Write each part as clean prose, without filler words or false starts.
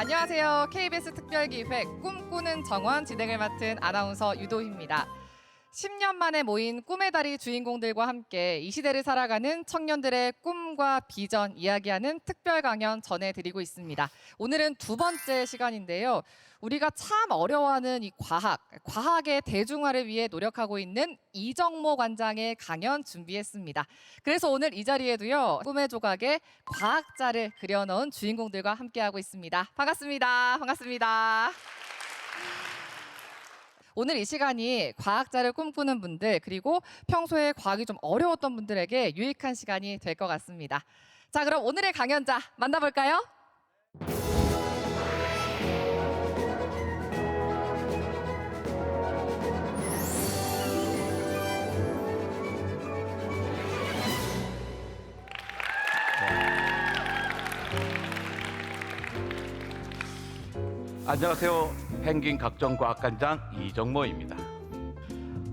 안녕하세요. KBS 특별기획 꿈꾸는 정원 진행을 맡은 아나운서 유도희입니다. 10년 만에 모인 꿈의 달이 주인공들과 함께 이 시대를 살아가는 청년들의 꿈과 비전 이야기하는 특별 강연 전해드리고 있습니다. 오늘은 두 번째 시간인데요. 우리가 참 어려워하는 이 과학의 대중화를 위해 노력하고 있는 이정모 관장의 강연 준비했습니다. 그래서 오늘 이 자리에도요, 꿈의 조각에 과학자를 그려넣은 주인공들과 함께하고 있습니다. 반갑습니다. 반갑습니다. 오늘 이 시간이 과학자를 꿈꾸는 분들 그리고 평소에 과학이 좀 어려웠던 분들에게 유익한 시간이 될 것 같습니다. 자, 그럼 오늘의 강연자 만나볼까요? 안녕하세요. 펭귄 각종과학관장 이정모입니다.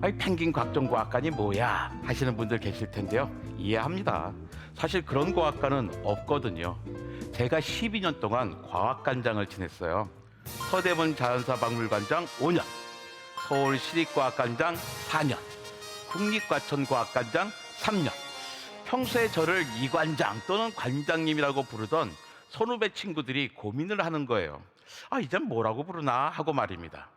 아니, 펭귄 각종과학관이 뭐야 하시는 분들 계실 텐데요. 이해합니다. 사실 그런 과학관은 없거든요. 제가 12년 동안 과학관장을 지냈어요. 서대문 자연사박물관장 5년, 서울시립과학관장 4년, 국립과천과학관장 3년. 평소에 저를 이관장 또는 관장님이라고 부르던 선후배 친구들이 고민을 하는 거예요. 이젠 뭐라고 부르나 하고 말입니다.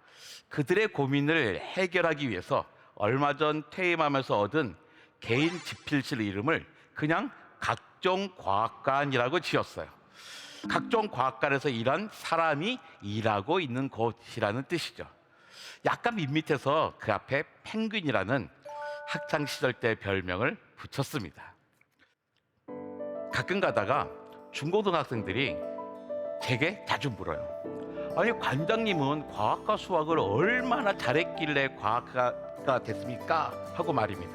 그들의 고민을 해결하기 위해서 얼마 전 퇴임하면서 얻은 개인 집필실 이름을 그냥 각종과학관이라고 지었어요. 각종과학관에서 일한 사람이 일하고 있는 곳이라는 뜻이죠. 약간 밋밋해서 그 앞에 펭귄이라는 학창시절 때 별명을 붙였습니다. 가끔 가다가 중고등학생들이 제게 자주 물어요. 아니, 관장님은 과학과 수학을 얼마나 잘했길래 과학가가 됐습니까? 하고 말입니다.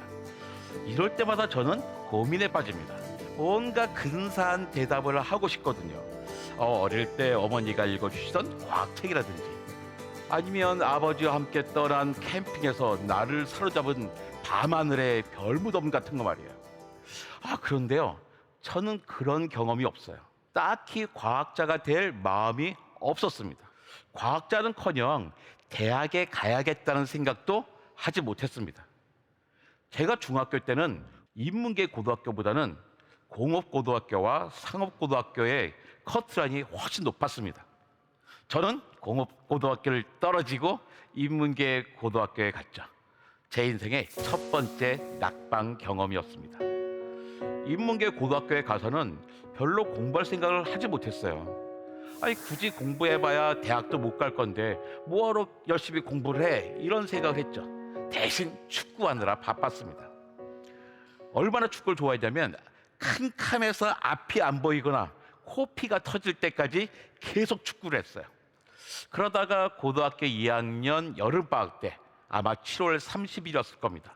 이럴 때마다 저는 고민에 빠집니다. 뭔가 근사한 대답을 하고 싶거든요. 어릴 때 어머니가 읽어주시던 과학책이라든지 아니면 아버지와 함께 떠난 캠핑에서 나를 사로잡은 밤하늘의 별무덤 같은 거 말이에요. 그런데요, 저는 그런 경험이 없어요. 딱히 과학자가 될 마음이 없었습니다. 과학자는커녕 대학에 가야겠다는 생각도 하지 못했습니다. 제가 중학교 때는 인문계 고등학교보다는 공업고등학교와 상업고등학교의 커트라인이 훨씬 높았습니다. 저는 공업고등학교를 떨어지고 인문계 고등학교에 갔죠. 제 인생의 첫 번째 낙방 경험이었습니다. 인문계 고등학교에 가서는 별로 공부할 생각을 하지 못했어요. 굳이 공부해봐야 대학도 못 갈 건데 뭐하러 열심히 공부를 해? 이런 생각을 했죠. 대신 축구하느라 바빴습니다. 얼마나 축구를 좋아했냐면 캄캄해서 앞이 안 보이거나 코피가 터질 때까지 계속 축구를 했어요. 그러다가 고등학교 2학년 여름방학 때 아마 7월 30일이었을 겁니다.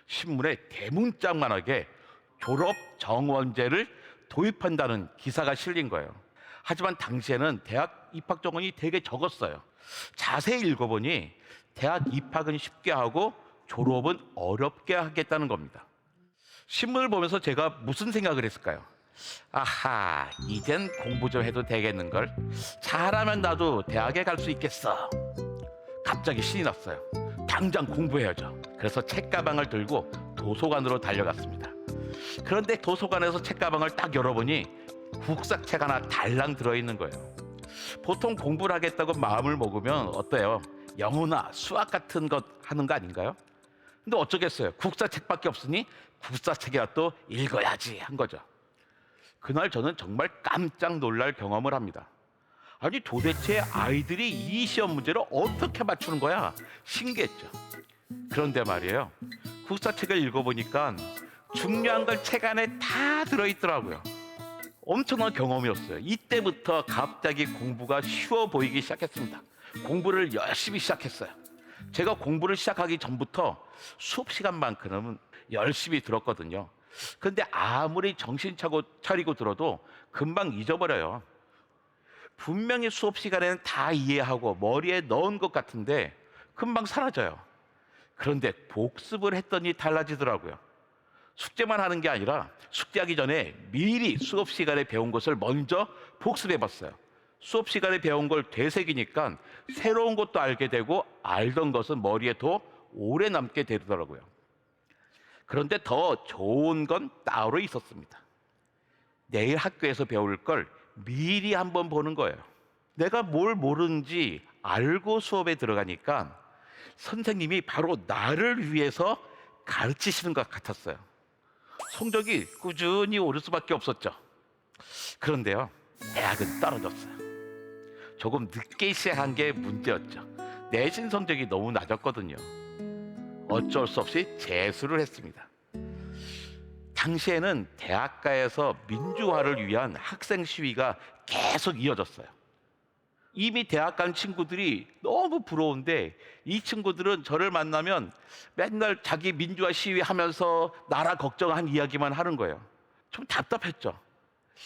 신문에 대문짝만하게 졸업 정원제를 도입한다는 기사가 실린 거예요. 하지만 당시에는 대학 입학 정원이 되게 적었어요. 자세히 읽어보니 대학 입학은 쉽게 하고 졸업은 어렵게 하겠다는 겁니다. 신문을 보면서 제가 무슨 생각을 했을까요? 이젠 공부 좀 해도 되겠는걸? 잘하면 나도 대학에 갈 수 있겠어. 갑자기 신이 났어요. 당장 공부해야죠. 그래서 책가방을 들고 도서관으로 달려갔습니다. 그런데 도서관에서 책가방을 딱 열어보니 국사책 하나 달랑 들어있는 거예요. 보통 공부를 하겠다고 마음을 먹으면 어때요? 영어나 수학 같은 것 하는 거 아닌가요? 근데 어쩌겠어요. 국사책밖에 없으니 국사책이라도 읽어야지 한 거죠. 그날 저는 정말 깜짝 놀랄 경험을 합니다. 아니, 도대체 아이들이 이 시험 문제를 어떻게 맞추는 거야? 신기했죠. 그런데 말이에요, 국사책을 읽어보니까 중요한 걸 책 안에 다 들어있더라고요. 엄청난 경험이었어요. 이때부터 갑자기 공부가 쉬워 보이기 시작했습니다. 공부를 열심히 시작했어요. 제가 공부를 시작하기 전부터 수업 시간만큼은 열심히 들었거든요. 근데 아무리 정신 차리고 들어도 금방 잊어버려요. 분명히 수업 시간에는 다 이해하고 머리에 넣은 것 같은데 금방 사라져요. 그런데 복습을 했더니 달라지더라고요. 숙제만 하는 게 아니라 숙제하기 전에 미리 수업 시간에 배운 것을 먼저 복습해 봤어요. 수업 시간에 배운 걸 되새기니까 새로운 것도 알게 되고 알던 것은 머리에 더 오래 남게 되더라고요. 그런데 더 좋은 건 따로 있었습니다. 내일 학교에서 배울 걸 미리 한번 보는 거예요. 내가 뭘 모르는지 알고 수업에 들어가니까 선생님이 바로 나를 위해서 가르치시는 것 같았어요. 성적이 꾸준히 오를 수밖에 없었죠. 그런데요, 대학은 떨어졌어요. 조금 늦게 시작한 게 문제였죠. 내신 성적이 너무 낮았거든요. 어쩔 수 없이 재수를 했습니다. 당시에는 대학가에서 민주화를 위한 학생 시위가 계속 이어졌어요. 이미 대학 간 친구들이 너무 부러운데 이 친구들은 저를 만나면 맨날 자기 민주화 시위하면서 나라 걱정한 이야기만 하는 거예요. 좀 답답했죠.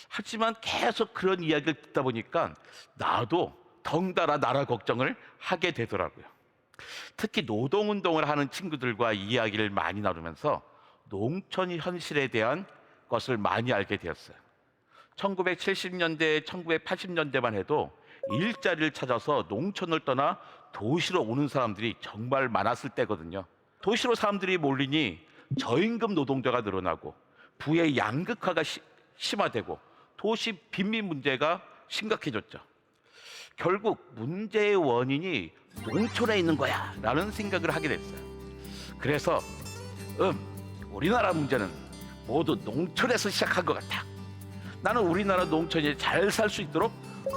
하지만 계속 그런 이야기를 듣다 보니까 나도 덩달아 나라 걱정을 하게 되더라고요. 특히 노동운동을 하는 친구들과 이야기를 많이 나누면서 농촌 현실에 대한 것을 많이 알게 되었어요. 1970년대, 1980년대만 해도 일자리를 찾아서 농촌을 떠나 도시로 오는 사람들이 정말 많았을 때거든요. 도시로 사람들이 몰리니 저임금 노동자가 늘어나고 부의 양극화가 심화되고 도시 빈민 문제가 심각해졌죠. 결국 문제의 원인이 농촌에 있는 거야 라는 생각을 하게 됐어요. 그래서 우리나라 문제는 모두 농촌에서 시작한 것 같아. 나는 우리나라 농촌이 잘 살 수 있도록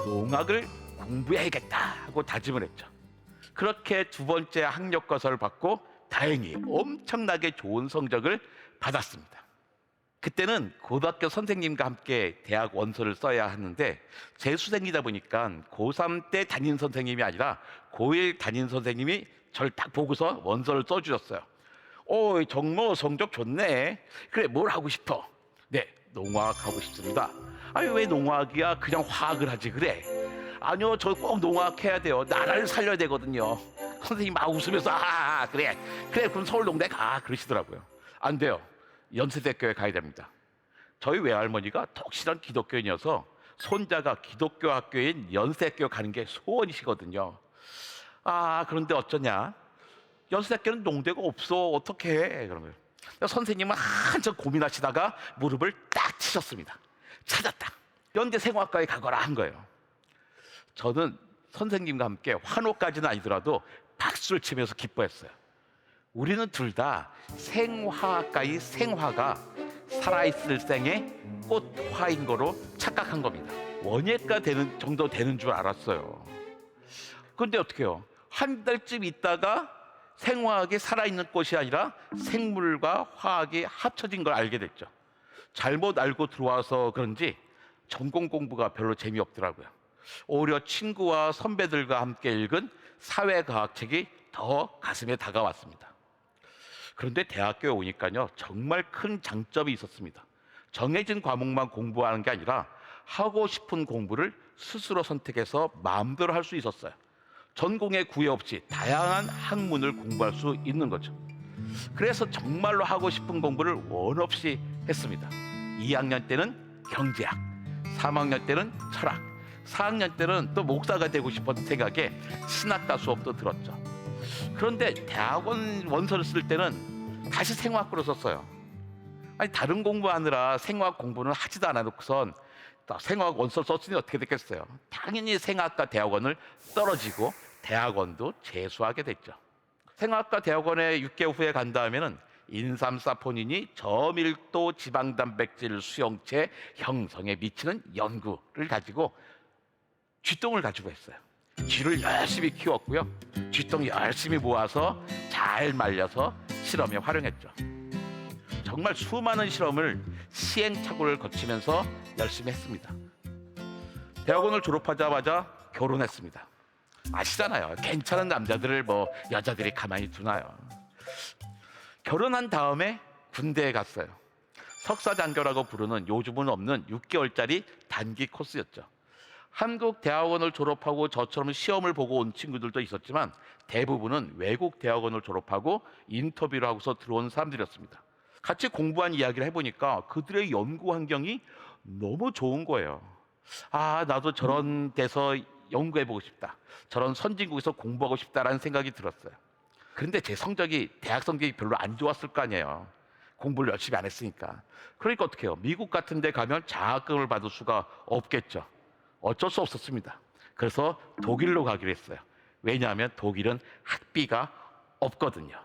농학을 공부해야겠다 하고 다짐을 했죠. 그렇게 두 번째 학력고사를 받고 다행히 엄청나게 좋은 성적을 받았습니다. 그때는 고등학교 선생님과 함께 대학 원서를 써야 하는데 재수생이다 보니까 고3 때 담임 선생님이 아니라 고1 담임 선생님이 저를 딱 보고서 원서를 써주셨어요. 정모 성적 좋네. 그래, 뭘 하고 싶어? 네, 농화학 하고 싶습니다. 아니, 왜 농화학이야? 그냥 화학을 하지 그래. 아니요, 저 꼭 농화학 해야 돼요. 나라를 살려야 되거든요. 선생님 막 웃으면서 그래 그럼 서울농대 가 그러시더라고요. 안 돼요. 연세대교회 가야 됩니다. 저희 외할머니가 독실한 기독교인이어서 손자가 기독교 학교인 연세대교 가는 게 소원이시거든요. 그런데 어쩌냐? 연세대교는 농대가 없어. 어떻게 해? 그런 거예요. 선생님은 한참 고민하시다가 무릎을 딱 치셨습니다. 찾았다. 연대 생화학과에 가거라 한 거예요. 저는 선생님과 함께 환호까지는 아니더라도 박수를 치면서 기뻐했어요. 우리는 둘 다 생화학과의 생화가 살아있을 생의 꽃화인 거로 착각한 겁니다. 원예과 되는 정도 되는 줄 알았어요. 그런데 어떻게 해요? 한 달쯤 있다가 생화학이 살아있는 꽃이 아니라 생물과 화학이 합쳐진 걸 알게 됐죠. 잘못 알고 들어와서 그런지 전공 공부가 별로 재미없더라고요. 오히려 친구와 선배들과 함께 읽은 사회과학책이 더 가슴에 다가왔습니다. 그런데 대학교에 오니까요, 정말 큰 장점이 있었습니다. 정해진 과목만 공부하는 게 아니라 하고 싶은 공부를 스스로 선택해서 마음대로 할 수 있었어요. 전공에 구애 없이 다양한 학문을 공부할 수 있는 거죠. 그래서 정말로 하고 싶은 공부를 원 없이 했습니다. 2학년 때는 경제학, 3학년 때는 철학, 4학년 때는 또 목사가 되고 싶었던 생각에 신학과 수업도 들었죠. 그런데 대학원 원서를 쓸 때는 다시 생화학부로 썼어요. 아니, 다른 공부하느라 생화학 공부는 하지도 않아놓고선 생화학 원서 썼으니 어떻게 됐겠어요? 당연히 생화학과 대학원을 떨어지고 대학원도 재수하게 됐죠. 생화학과 대학원에 6개월 후에 간 다음에는 인삼사포닌이 저밀도 지방단백질 수용체 형성에 미치는 연구를 가지고 쥐똥을 가지고 했어요. 쥐를 열심히 키웠고요. 쥐똥 열심히 모아서 잘 말려서 실험에 활용했죠. 정말 수많은 실험을 시행착오를 거치면서 열심히 했습니다. 대학원을 졸업하자마자 결혼했습니다. 아시잖아요. 괜찮은 남자들을 여자들이 가만히 두나요. 결혼한 다음에 군대에 갔어요. 석사장교라고 부르는 요즘은 없는 6개월짜리 단기 코스였죠. 한국 대학원을 졸업하고 저처럼 시험을 보고 온 친구들도 있었지만 대부분은 외국 대학원을 졸업하고 인터뷰를 하고서 들어온 사람들이었습니다. 같이 공부한 이야기를 해보니까 그들의 연구 환경이 너무 좋은 거예요. 아, 나도 저런 데서 연구해보고 싶다. 저런 선진국에서 공부하고 싶다라는 생각이 들었어요. 그런데 제 성적이 대학 성적이 별로 안 좋았을 거 아니에요. 공부를 열심히 안 했으니까. 그러니까 어떻게 해요? 미국 같은 데 가면 장학금을 받을 수가 없겠죠. 어쩔 수 없었습니다. 그래서 독일로 가기로 했어요. 왜냐하면 독일은 학비가 없거든요.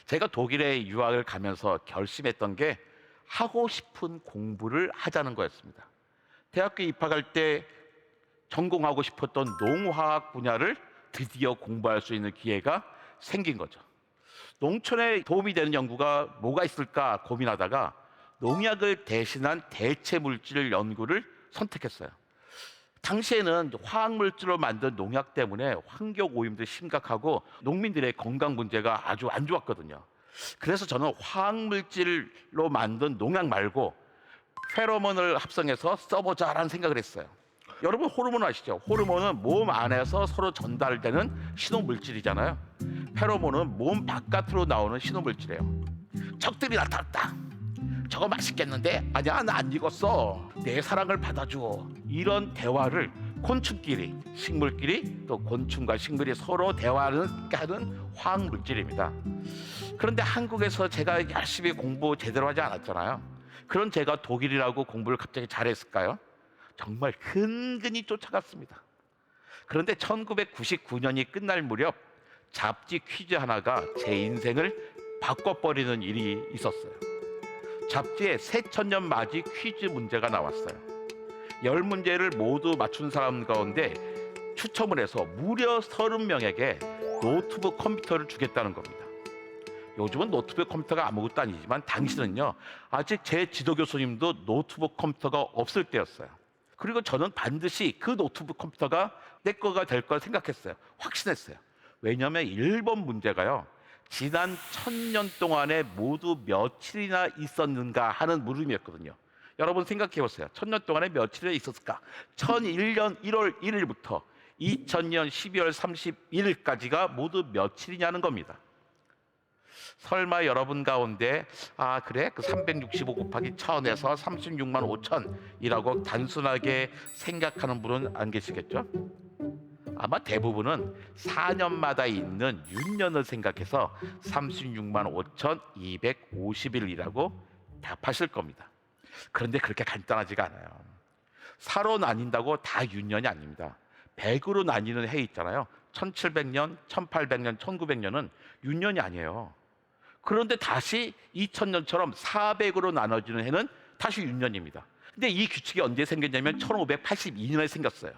제가 독일에 유학을 가면서 결심했던 게 하고 싶은 공부를 하자는 거였습니다. 대학교 입학할 때 전공하고 싶었던 농화학 분야를 드디어 공부할 수 있는 기회가 생긴 거죠. 농촌에 도움이 되는 연구가 뭐가 있을까 고민하다가 농약을 대신한 대체 물질 연구를 선택했어요. 당시에는 화학물질로 만든 농약 때문에 환경 오염도 심각하고 농민들의 건강 문제가 아주 안 좋았거든요. 그래서 저는 화학물질로 만든 농약 말고 페로몬을 합성해서 써보자라는 생각을 했어요. 여러분 호르몬 아시죠? 호르몬은 몸 안에서 서로 전달되는 신호물질이잖아요. 페로몬은 몸 바깥으로 나오는 신호물질이에요. 적들이 나타났다. 저거 맛있겠는데? 아니야, 나 안 익었어. 내 사랑을 받아줘. 이런 대화를 곤충끼리, 식물끼리, 또 곤충과 식물이 서로 대화하는 화학물질입니다. 그런데 한국에서 제가 열심히 공부 제대로 하지 않았잖아요. 그런 제가 독일이라고 공부를 갑자기 잘했을까요? 정말 근근히 쫓아갔습니다. 그런데 1999년이 끝날 무렵 잡지 퀴즈 하나가 제 인생을 바꿔버리는 일이 있었어요. 잡지에 새천년 맞이 퀴즈 문제가 나왔어요. 10문제를 모두 맞춘 사람 가운데 추첨을 해서 무려 30명에게 노트북 컴퓨터를 주겠다는 겁니다. 요즘은 노트북 컴퓨터가 아무것도 아니지만 당시는요, 아직 제 지도 교수님도 노트북 컴퓨터가 없을 때였어요. 그리고 저는 반드시 그 노트북 컴퓨터가 내 거가 될 걸 생각했어요. 확신했어요. 왜냐하면 1번 문제가요, 지난 1000년 동안에 모두 며칠이나 있었는가 하는 물음이었거든요. 여러분 생각해 보세요. 1000년 동안에 며칠이나 있었을까? 1001년 1월 1일부터 2000년 12월 31일까지가 모두 며칠이냐는 겁니다. 설마 여러분 가운데 아 그래? 그 365 곱하기 1000에서 36만 5천이라고 단순하게 생각하는 분은 안 계시겠죠? 아마 대부분은 4년마다 있는 윤년을 생각해서 36만 5,250일이라고 답하실 겁니다. 그런데 그렇게 간단하지가 않아요. 4로 나뉜다고 다 윤년이 아닙니다. 100으로 나뉘는 해 있잖아요. 1700년, 1800년, 1900년은 윤년이 아니에요. 그런데 다시 2000년처럼 400으로 나눠지는 해는 다시 윤년입니다. 근데 이 규칙이 언제 생겼냐면 1582년에 생겼어요.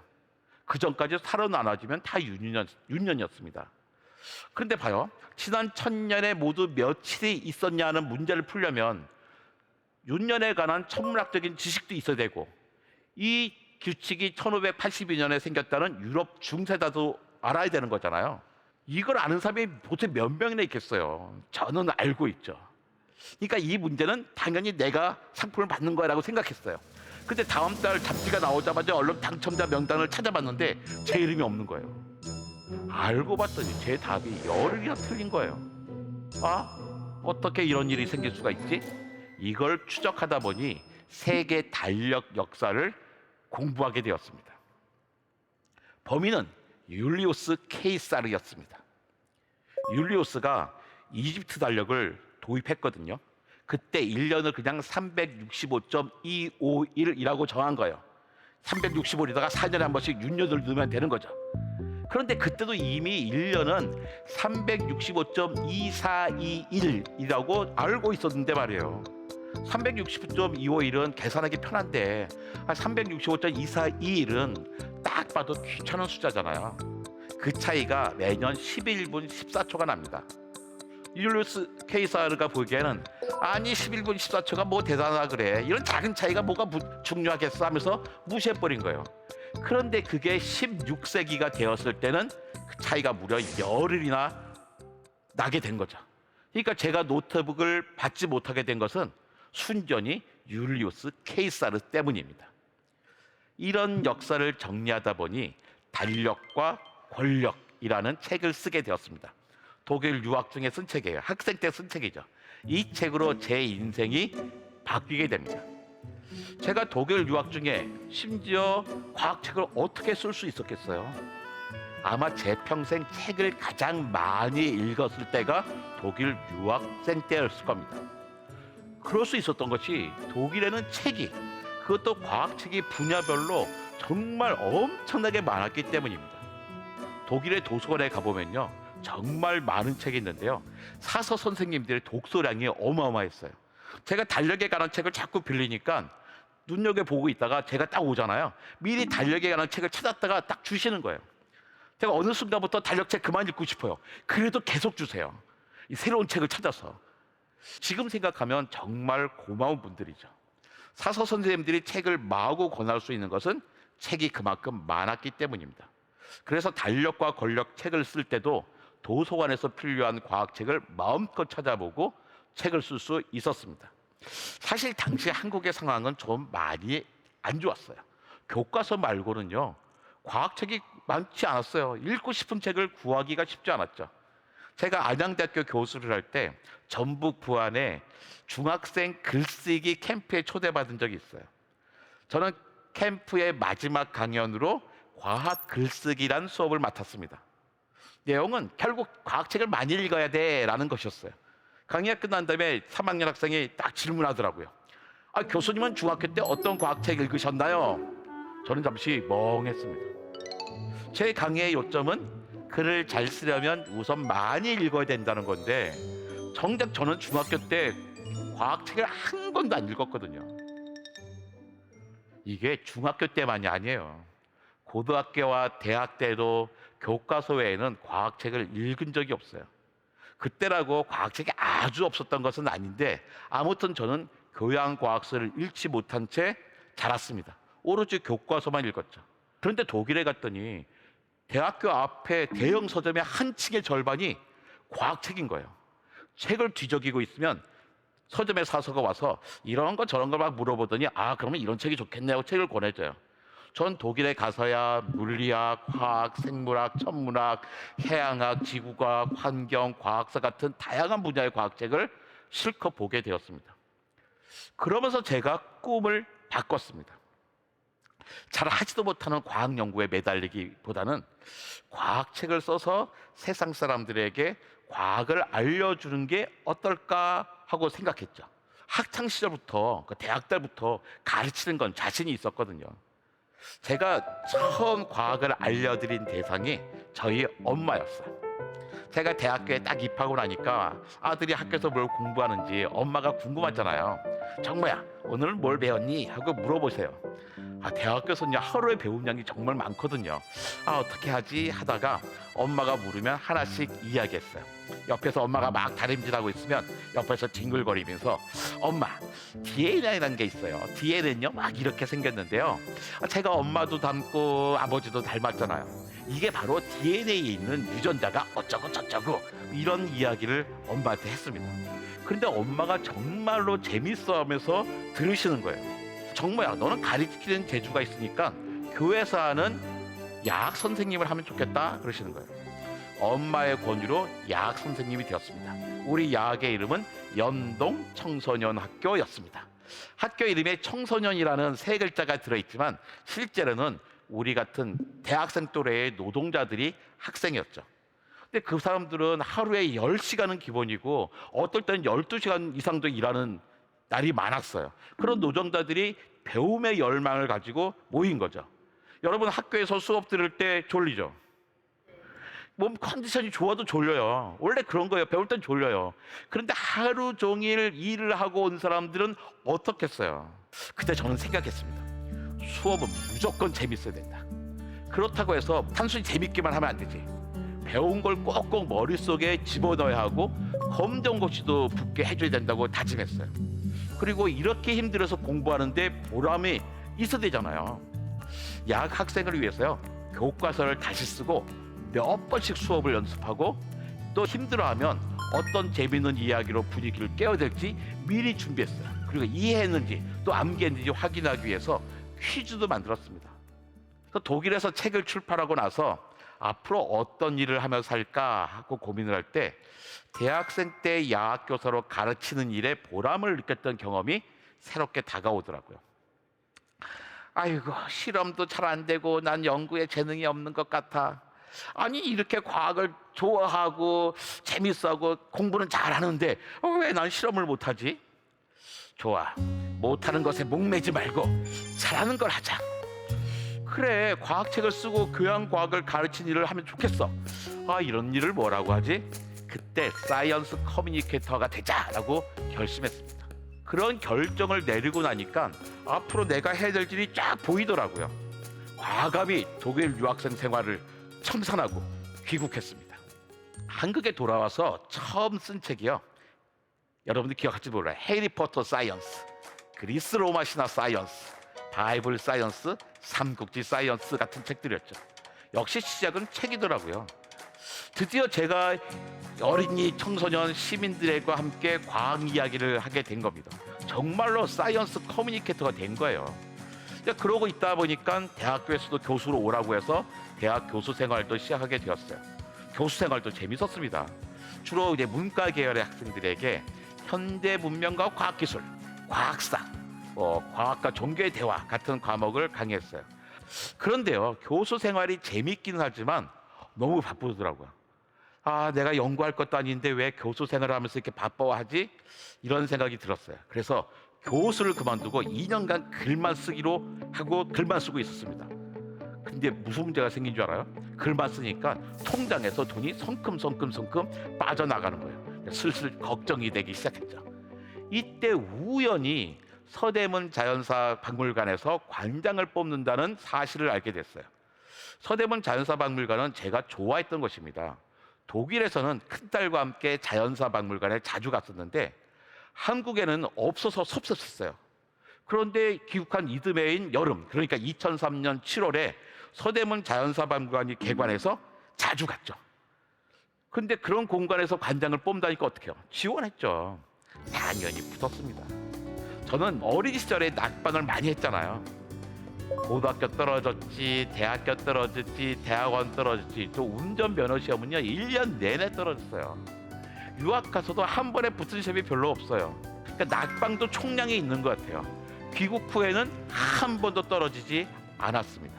그 전까지 4로 나눠지면 다 윤년이었습니다. 그런데 봐요. 지난 1000년에 모두 며칠이 있었냐는 문제를 풀려면 윤년에 관한 천문학적인 지식도 있어야 되고, 이 규칙이 1582년에 생겼다는 유럽 중세자도 알아야 되는 거잖아요. 이걸 아는 사람이 도대체 몇 명이나 있겠어요. 저는 알고 있죠. 그러니까 이 문제는 당연히 내가 상품을 받는 거라고 생각했어요. 근데 다음 달 잡지가 나오자마자 얼른 당첨자 명단을 찾아봤는데 제 이름이 없는 거예요. 알고 봤더니 제 답이 열흘이나 틀린 거예요. 아, 어떻게 이런 일이 생길 수가 있지? 이걸 추적하다 보니 세계 달력 역사를 공부하게 되었습니다. 범인은 율리우스 케이사르였습니다. 율리우스가 이집트 달력을 도입했거든요. 그때 1년을 그냥 365.251이라고 정한 거예요. 365에다가 4년에 한 번씩 윤년을 넣으면 되는 거죠. 그런데 그때도 이미 1년은 365.2421이라고 알고 있었는데 말이에요. 365.251은 계산하기 편한데 365.2421은 딱 봐도 귀찮은 숫자잖아요. 그 차이가 매년 11분 14초가 납니다. 율리우스 케이사르가 보기에는 아니 11분 14초가 뭐 대단하다 그래, 이런 작은 차이가 뭐가 중요하겠어 하면서 무시해버린 거예요. 그런데 그게 16세기가 되었을 때는 그 차이가 무려 열흘이나 나게 된 거죠. 그러니까 제가 노트북을 받지 못하게 된 것은 순전히 율리우스 케이사르 때문입니다. 이런 역사를 정리하다 보니 달력과 권력이라는 책을 쓰게 되었습니다. 독일 유학 중에 쓴 책이에요. 학생 때 쓴 책이죠. 이 책으로 제 인생이 바뀌게 됩니다. 제가 독일 유학 중에 심지어 과학책을 어떻게 쓸 수 있었겠어요? 아마 제 평생 책을 가장 많이 읽었을 때가 독일 유학생 때였을 겁니다. 그럴 수 있었던 것이 독일에는 책이, 그것도 과학책이 분야별로 정말 엄청나게 많았기 때문입니다. 독일의 도서관에 가보면요, 정말 많은 책이 있는데요, 사서 선생님들의 독서량이 어마어마했어요. 제가 달력에 관한 책을 자꾸 빌리니까 눈여겨보고 있다가 제가 딱 오잖아요. 미리 달력에 관한 책을 찾았다가 딱 주시는 거예요. 제가 어느 순간부터 달력책 그만 읽고 싶어요. 그래도 계속 주세요. 이 새로운 책을 찾아서. 지금 생각하면 정말 고마운 분들이죠. 사서 선생님들이 책을 마구 권할 수 있는 것은 책이 그만큼 많았기 때문입니다. 그래서 달력과 권력 책을 쓸 때도 도서관에서 필요한 과학책을 마음껏 찾아보고 책을 쓸 수 있었습니다. 사실 당시 한국의 상황은 좀 많이 안 좋았어요. 교과서 말고는요, 과학책이 많지 않았어요. 읽고 싶은 책을 구하기가 쉽지 않았죠. 제가 안양대학교 교수를 할 때 전북 부안에 중학생 글쓰기 캠프에 초대받은 적이 있어요. 저는 캠프의 마지막 강연으로 과학 글쓰기란 수업을 맡았습니다. 내용은 결국 과학책을 많이 읽어야 돼라는 것이었어요. 강의가 끝난 다음에 3학년 학생이 딱 질문하더라고요. 교수님은 중학교 때 어떤 과학책 읽으셨나요? 저는 잠시 멍했습니다. 제 강의의 요점은 글을 잘 쓰려면 우선 많이 읽어야 된다는 건데, 정작 저는 중학교 때 과학책을 한 권도 안 읽었거든요. 이게 중학교 때만이 아니에요. 고등학교와 대학 때도 교과서 외에는 과학책을 읽은 적이 없어요. 그때라고 과학책이 아주 없었던 것은 아닌데, 아무튼 저는 교양과학서를 읽지 못한 채 자랐습니다. 오로지 교과서만 읽었죠. 그런데 독일에 갔더니 대학교 앞에 대형 서점의 한 층의 절반이 과학책인 거예요. 책을 뒤적이고 있으면 서점의 사서가 와서 이런 거 저런 거 막 물어보더니, 그러면 이런 책이 좋겠네 하고 책을 권해줘요. 전 독일에 가서야 물리학, 화학, 생물학, 천문학, 해양학, 지구과학, 환경, 과학사 같은 다양한 분야의 과학책을 실컷 보게 되었습니다. 그러면서 제가 꿈을 바꿨습니다. 잘 하지도 못하는 과학 연구에 매달리기보다는 과학책을 써서 세상 사람들에게 과학을 알려주는 게 어떨까 하고 생각했죠. 학창 시절부터, 대학 때부터 가르치는 건 자신이 있었거든요. 제가 처음 과학을 알려드린 대상이 저희 엄마였어요. 제가 대학교에 딱 입학하고 나니까 아들이 학교에서 뭘 공부하는지 엄마가 궁금하잖아요. 정모야, 오늘은 뭘 배웠니? 하고 물어보세요. 대학교에서는 하루에 배운 양이 정말 많거든요. 어떻게 하지? 하다가 엄마가 물으면 하나씩 이야기했어요. 옆에서 엄마가 막 다림질하고 있으면 옆에서 뒹굴거리면서, 엄마, DNA라는 게 있어요. DNA는요, 막 이렇게 생겼는데요, 제가 엄마도 닮고 아버지도 닮았잖아요. 이게 바로 DNA에 있는 유전자가 어쩌고 저쩌고, 이런 이야기를 엄마한테 했습니다. 그런데 엄마가 정말로 재밌어하면서 들으시는 거예요. 정모야, 너는 가르치는 재주가 있으니까 교회에서 하는 야학 선생님을 하면 좋겠다, 그러시는 거예요. 엄마의 권유로 야학 선생님이 되었습니다. 우리 야학의 이름은 연동 청소년 학교였습니다. 학교 이름에 청소년이라는 세 글자가 들어있지만 실제로는 우리 같은 대학생 또래의 노동자들이 학생이었죠. 근데 그 사람들은 하루에 10시간은 기본이고 어떨 때는 12시간 이상도 일하는 날이 많았어요. 그런 노동자들이 배움의 열망을 가지고 모인 거죠. 여러분, 학교에서 수업 들을 때 졸리죠? 몸 컨디션이 좋아도 졸려요. 원래 그런 거예요. 배울 땐 졸려요. 그런데 하루 종일 일을 하고 온 사람들은 어떻겠어요? 그때 저는 생각했습니다. 수업은 무조건 재밌어야 된다. 그렇다고 해서 단순히 재밌기만 하면 안 되지. 배운 걸 꼭꼭 머릿속에 집어넣어야 하고 검정고시도 붙게 해줘야 된다고 다짐했어요. 그리고 이렇게 힘들어서 공부하는데 보람이 있어야 되잖아요. 야학 학생을 위해서요, 교과서를 다시 쓰고 몇 번씩 수업을 연습하고, 또 힘들어하면 어떤 재미있는 이야기로 분위기를 깨워야 될지 미리 준비했어요. 그리고 이해했는지 또 암기했는지 확인하기 위해서 퀴즈도 만들었습니다. 그래서 독일에서 책을 출판하고 나서 앞으로 어떤 일을 하며 살까 하고 고민을 할 때 대학생 때 야학 교사로 가르치는 일에 보람을 느꼈던 경험이 새롭게 다가오더라고요. 아이고, 실험도 잘 안 되고 난 연구에 재능이 없는 것 같아. 아니, 이렇게 과학을 좋아하고 재밌어하고 공부는 잘하는데 왜 난 실험을 못하지? 좋아, 못하는 것에 목매지 말고 잘하는 걸 하자. 그래, 과학책을 쓰고 교양 과학을 가르치는 일을 하면 좋겠어. 아, 이런 일을 뭐라고 하지? 그때 사이언스 커뮤니케이터가 되자라고 결심했습니다. 그런 결정을 내리고 나니까 앞으로 내가 해야 될 일이 쫙 보이더라고요. 과감히 독일 유학생 생활을 청산하고 귀국했습니다. 한국에 돌아와서 처음 쓴 책이요, 여러분들 기억할지 몰라요. 해리포터 사이언스, 그리스 로마 신화 사이언스, 바이블 사이언스, 삼국지 사이언스 같은 책들이었죠. 역시 시작은 책이더라고요. 드디어 제가 어린이, 청소년, 시민들과 함께 과학 이야기를 하게 된 겁니다. 정말로 사이언스 커뮤니케이터가 된 거예요. 그러고 있다 보니까 대학교에서도 교수로 오라고 해서 대학 교수 생활도 시작하게 되었어요. 교수 생활도 재밌었습니다. 주로 이제 문과 계열의 학생들에게 현대 문명과 과학기술, 과학사, 과학과 종교의 대화 같은 과목을 강의했어요. 그런데요, 교수 생활이 재밌기는 하지만 너무 바쁘더라고요. 아, 내가 연구할 것도 아닌데 왜 교수 생활을 하면서 이렇게 바빠하지? 이런 생각이 들었어요. 그래서 교수를 그만두고 2년간 글만 쓰기로 하고 글만 쓰고 있었습니다. 근데 무슨 문제가 생긴 줄 알아요? 글만 쓰니까 통장에서 돈이 성큼성큼 빠져나가는 거예요. 슬슬 걱정이 되기 시작했죠. 이때 우연히 서대문 자연사 박물관에서 관장을 뽑는다는 사실을 알게 됐어요. 서대문 자연사 박물관은 제가 좋아했던 곳입니다. 독일에서는 큰딸과 함께 자연사 박물관에 자주 갔었는데 한국에는 없어서 섭섭했어요. 그런데 귀국한 이듬해인 여름, 그러니까 2003년 7월에 서대문 자연사 박물관이 개관해서 자주 갔죠. 근데 그런 공간에서 관장을 뽑는다니까 어떡해요? 지원했죠. 당연히 붙었습니다. 저는 어린 시절에 낙방을 많이 했잖아요. 고등학교 떨어졌지, 대학교 떨어졌지, 대학원 떨어졌지, 또 운전면허 시험은요 1년 내내 떨어졌어요. 유학 가서도 한 번에 붙은 시험이 별로 없어요. 그러니까 낙방도 총량이 있는 것 같아요. 귀국 후에는 한 번도 떨어지지 않았습니다.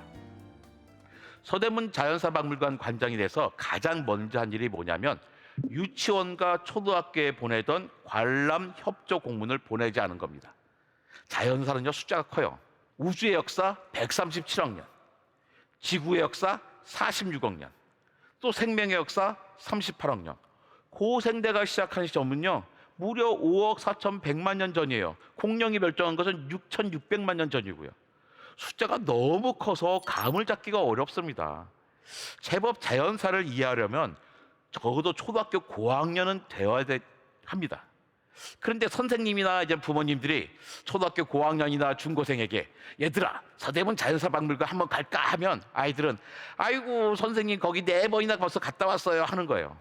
서대문 자연사 박물관 관장이 돼서 가장 먼저 한 일이 뭐냐면 유치원과 초등학교에 보내던 관람 협조 공문을 보내지 않은 겁니다. 자연사는요 숫자가 커요. 우주의 역사 137억 년, 지구의 역사 46억 년, 또 생명의 역사 38억 년. 고생대가 시작한 시점은요 무려 5억 4,100만 년 전이에요. 공룡이 멸종한 것은 6,600만 년 전이고요. 숫자가 너무 커서 감을 잡기가 어렵습니다. 제법 자연사를 이해하려면 적어도 초등학교 고학년은 되어야 합니다. 그런데 선생님이나 이제 부모님들이 초등학교 고학년이나 중고생에게 얘들아 서대문 자연사 박물관 한번 갈까 하면 아이들은 아이고 선생님 거기 4번이나 벌써 갔다 왔어요 하는 거예요.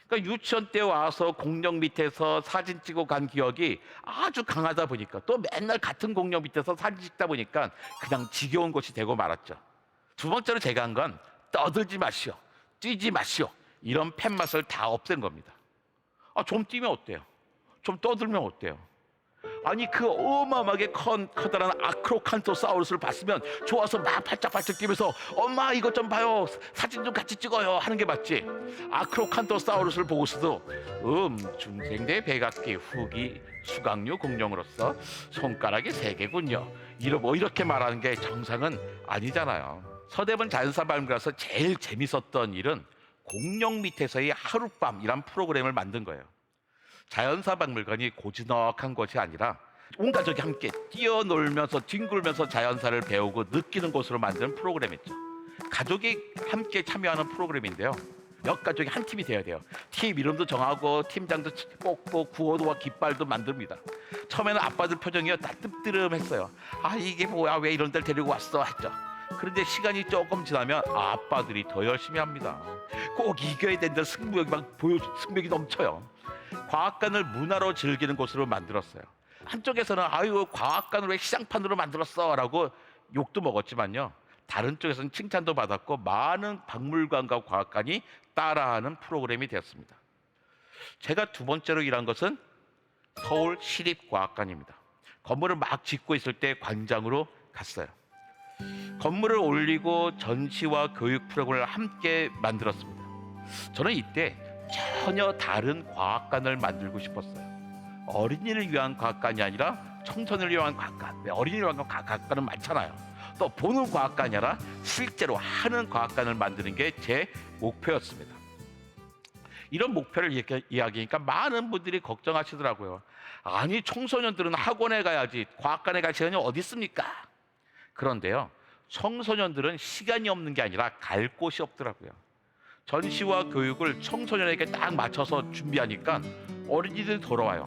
그러니까 유치원 때 와서 공룡 밑에서 사진 찍고 간 기억이 아주 강하다 보니까 또 맨날 같은 공룡 밑에서 사진 찍다 보니까 그냥 지겨운 곳이 되고 말았죠. 두 번째로 제가 한 건 떠들지 마시오, 뛰지 마시오, 이런 팻맛을 다 없앤 겁니다. 좀 뛰면 어때요? 좀 떠들면 어때요? 아니 그 어마어마하게 커다란 아크로칸토사우루스를 봤으면 좋아서 막 팔짝팔짝 뛰면서 엄마 이것 좀 봐요, 사진 좀 같이 찍어요 하는 게 맞지. 아크로칸토사우루스를 보고서도 중생대 백악기 후기 수강류 공룡으로서 손가락이 3개군요 이렇게 말하는 게 정상은 아니잖아요. 서대문 자연사 박물관에서 제일 재밌었던 일은 공룡 밑에서의 하룻밤이란 프로그램을 만든 거예요. 자연사 박물관이 고즈넉한 곳이 아니라 온 가족이 함께 뛰어놀면서 뒹굴면서 자연사를 배우고 느끼는 곳으로 만든 프로그램이죠. 가족이 함께 참여하는 프로그램인데요. 몇 가족이 한 팀이 되어야 돼요. 팀 이름도 정하고 팀장도 뽑고 구호도와 깃발도 만듭니다. 처음에는 아빠들 표정이 따뜻뜨름했어요. 이게 뭐야, 왜 이런 데를 데리고 왔어 했죠. 그런데 시간이 조금 지나면 아빠들이 더 열심히 합니다. 꼭 이겨야 된다는 승부욕이 넘쳐요. 과학관을 문화로 즐기는 곳으로 만들었어요. 한쪽에서는 아유 과학관을 왜 시장판으로 만들었어 라고 욕도 먹었지만요, 다른 쪽에서는 칭찬도 받았고 많은 박물관과 과학관이 따라하는 프로그램이 되었습니다. 제가 두 번째로 일한 것은 서울시립과학관입니다. 건물을 막 짓고 있을 때 관장으로 갔어요. 건물을 올리고 전시와 교육 프로그램을 함께 만들었습니다. 저는 이때 전혀 다른 과학관을 만들고 싶었어요. 어린이를 위한 과학관이 아니라 청소년을 위한 과학관. 어린이를 위한 과학관은 많잖아요. 또 보는 과학관이 아니라 실제로 하는 과학관을 만드는 게 제 목표였습니다. 이런 목표를 이야기하니까 많은 분들이 걱정하시더라고요. 아니, 청소년들은 학원에 가야지 과학관에 갈 시간이 어디 있습니까? 그런데요, 청소년들은 시간이 없는 게 아니라 갈 곳이 없더라고요. 전시와 교육을 청소년에게 딱 맞춰서 준비하니까 어린이들이 돌아와요.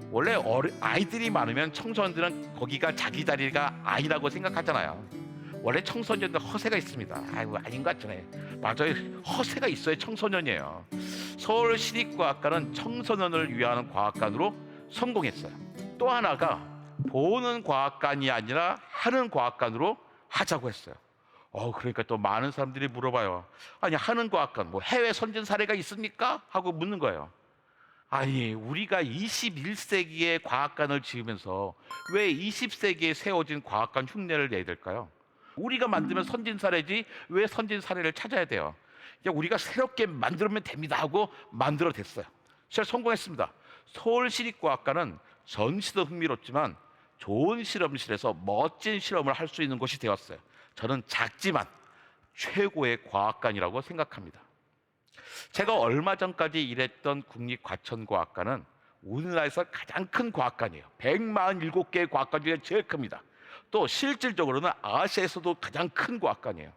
원래 아이들이 많으면 청소년들은 거기가 자기 자리가 아니라고 생각하잖아요. 원래 청소년들 허세가 있습니다. 아이고, 아닌 것 같잖아요. 맞아요. 허세가 있어야 청소년이에요. 서울시립과학관은 청소년을 위한 과학관으로 성공했어요. 또 하나가 보는 과학관이 아니라 하는 과학관으로 하자고 했어요. 그러니까 또 많은 사람들이 물어봐요. 아니, 하는 과학관 뭐 해외 선진 사례가 있습니까? 하고 묻는 거예요. 아니, 우리가 21세기의 과학관을 지으면서 왜 20세기에 세워진 과학관 흉내를 내야 될까요? 우리가 만들면 선진 사례지 왜 선진 사례를 찾아야 돼요? 그냥 우리가 새롭게 만들면 됩니다 하고 만들어냈어요. 제가 성공했습니다. 서울시립과학관은 전시도 흥미롭지만 좋은 실험실에서 멋진 실험을 할 수 있는 곳이 되었어요. 저는 작지만 최고의 과학관이라고 생각합니다. 제가 얼마 전까지 일했던 국립과천과학관은 우리나라에서 가장 큰 과학관이에요. 147개의 과학관 중에 제일 큽니다. 또 실질적으로는 아시아에서도 가장 큰 과학관이에요.